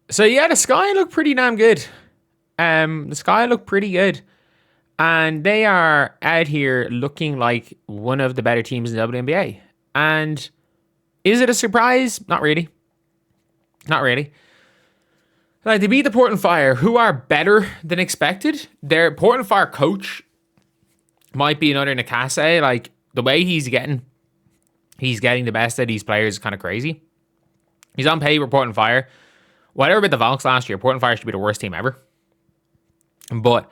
So yeah, the Sky look pretty damn good. The Sky look pretty good. And they are out here looking like one of the better teams in the WNBA. And is it a surprise? Not really. Not really. Like, they beat the Portland Fire, who are better than expected. Their Portland Fire coach might be another Nakase. Like, the way he's getting the best of these players is kind of crazy. He's on paper Portland Fire. Whatever about the Valks last year, Portland Fire should be the worst team ever. But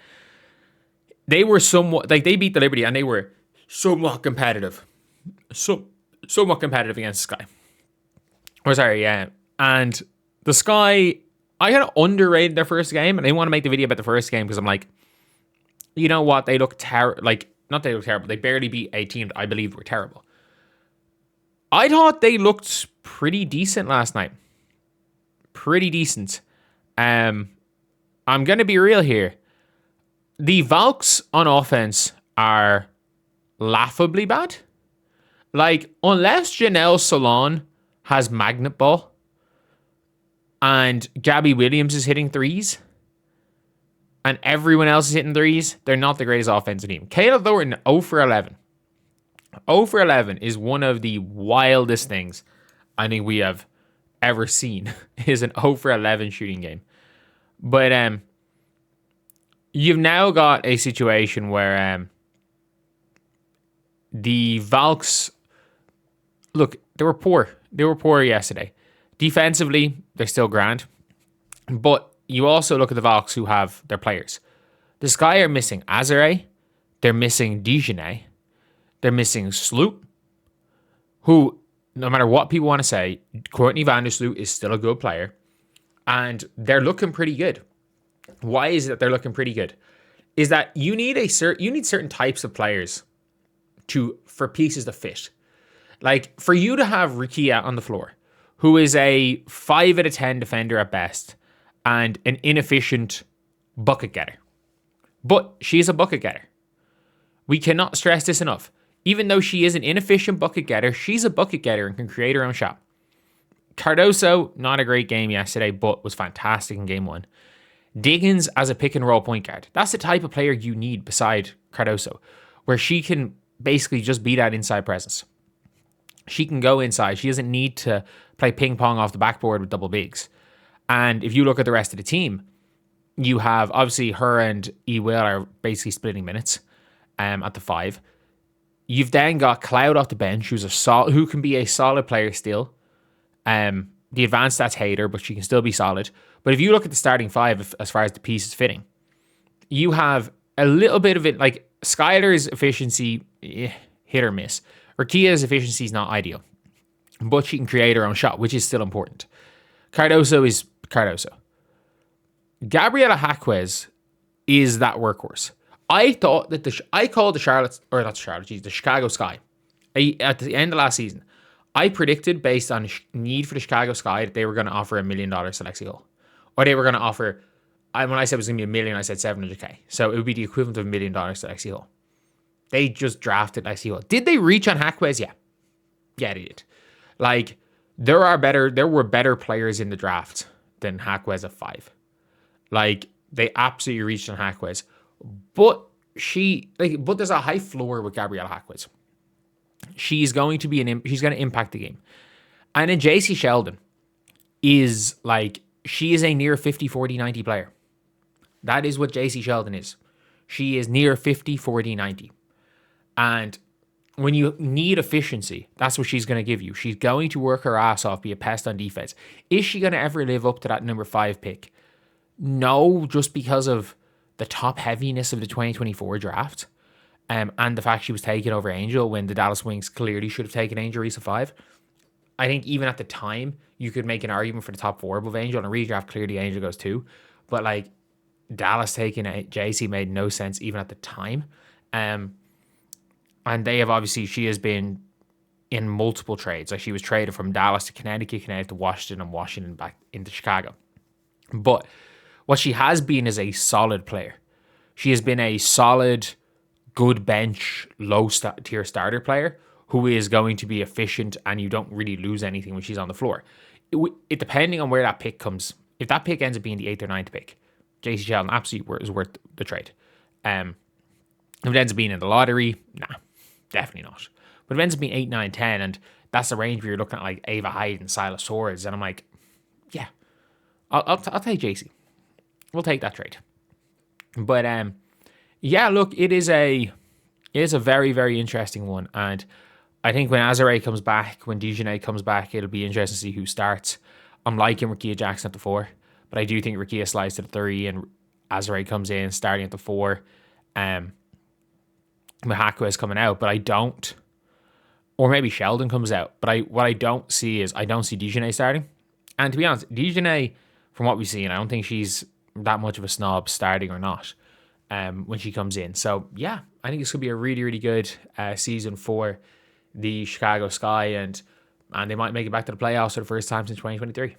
they were somewhat, like, they beat the Liberty and they were somewhat competitive. Somewhat competitive against Sky. Or sorry, yeah. And the Sky, I kind of underrated their first game, and I want to make the video about the first game because I'm like, you know what? They look terrible. Like, not they look terrible. They barely beat a team that I believe were terrible. I thought they looked pretty decent last night. Pretty decent. I'm going to be real here. The Valks on offense are laughably bad. Like, unless Janelle Solon has magnet ball and Gabby Williams is hitting threes and everyone else is hitting threes, they're not the greatest offensive team. Kayla Thornton, 0 for 11. 0 for 11 is one of the wildest things I think we have ever seen, is an 0 for 11 shooting game. But you've now got a situation where the Valks, look, they were poor. They were poor yesterday. Defensively, they're still grand. But you also look at the Valks who have their players. The Sky are missing Azare. They're missing Dijonay. They're missing Sloot, who, no matter what people want to say, Courtney Vandersloot is still a good player. And they're looking pretty good. Why is it that they're looking pretty good? Is that you need certain types of players for pieces to fit. Like, for you to have Rukia on the floor, who is a 5 out of 10 defender at best and an inefficient bucket getter. But she's a bucket getter. We cannot stress this enough. Even though she is an inefficient bucket getter, she's a bucket getter and can create her own shot. Cardoso, not a great game yesterday, but was fantastic in game one. Diggins as a pick and roll point guard. That's the type of player you need beside Cardoso, where she can basically just be that inside presence. She can go inside. She doesn't need to play ping pong off the backboard with double bigs. And if you look at the rest of the team, you have obviously her and E. Will are basically splitting minutes at the 5. You've then got Cloud off the bench, who can be a solid player still. The advanced stats hate her, but she can still be solid. But if you look at the starting 5, as far as the pieces fitting, you have a little bit of it, like Skylar's efficiency, hit or miss. Rukia's efficiency is not ideal, but she can create her own shot, which is still important. Cardoso is Cardoso. Gabriela Jaquez is that workhorse. I thought that the Chicago Sky, at the end of last season, I predicted based on need for the Chicago Sky that they were going to offer $1 million to Lexi Hull. Or they were going to offer, when I said it was going to be $1 million, I said $700K. So it would be the equivalent of $1 million to Lexi Hull. They just drafted Lexi Hull. Did they reach on Jaquez? Yeah. Yeah, they did. Like, there were better players in the draft than Jaquez at 5. Like, they absolutely reached on Jaquez. But there's a high floor with Gabrielle Jaquez. She's going to impact the game. And then JC Sheldon is like, she is a near 50, 40, 90 player. That is what JC Sheldon is. She is near 50, 40, 90. And when you need efficiency, that's what she's going to give you. She's going to work her ass off, be a pest on defense. Is she going to ever live up to that number 5 pick? No, just because of the top heaviness of the 2024 draft. And the fact she was taken over Angel when the Dallas Wings clearly should have taken Angel Reese at 5. I think even at the time, you could make an argument for the top 4 above Angel. And a redraft, clearly Angel goes 2. But like, Dallas taking JC made no sense even at the time. And they have she has been in multiple trades. Like, she was traded from Dallas to Connecticut to Washington, and Washington back into Chicago. But what she has been is a solid player. She has been a solid, good bench, low tier starter player who is going to be efficient, and you don't really lose anything when she's on the floor. It depending on where that pick comes, if that pick ends up being the 8th or 9th pick, JC Sheldon absolutely is worth the trade. If it ends up being in the lottery, nah, definitely not. But if it ends up being 8, 9, 10, and that's the range where you're looking at like Ava Hyde and Silas Swords, and I'm like, yeah, I'll take JC. We'll take that trade. But yeah, look, it is a very, very interesting one. And I think when Azare comes back, when Dejanay comes back, it'll be interesting to see who starts. I'm liking Rickea Jackson at the 4, but I do think Rickea slides to the 3 and Azare comes in starting at the 4. Mahakwa is coming out, but I don't. Or maybe Sheldon comes out. But what I don't see is I don't see Dejanay starting. And to be honest, Dejanay, from what we've seen, I don't think she's that much of a snob starting or not when she comes in. So yeah, I think this could be a really, really good season for the Chicago Sky, and they might make it back to the playoffs for the first time since 2023.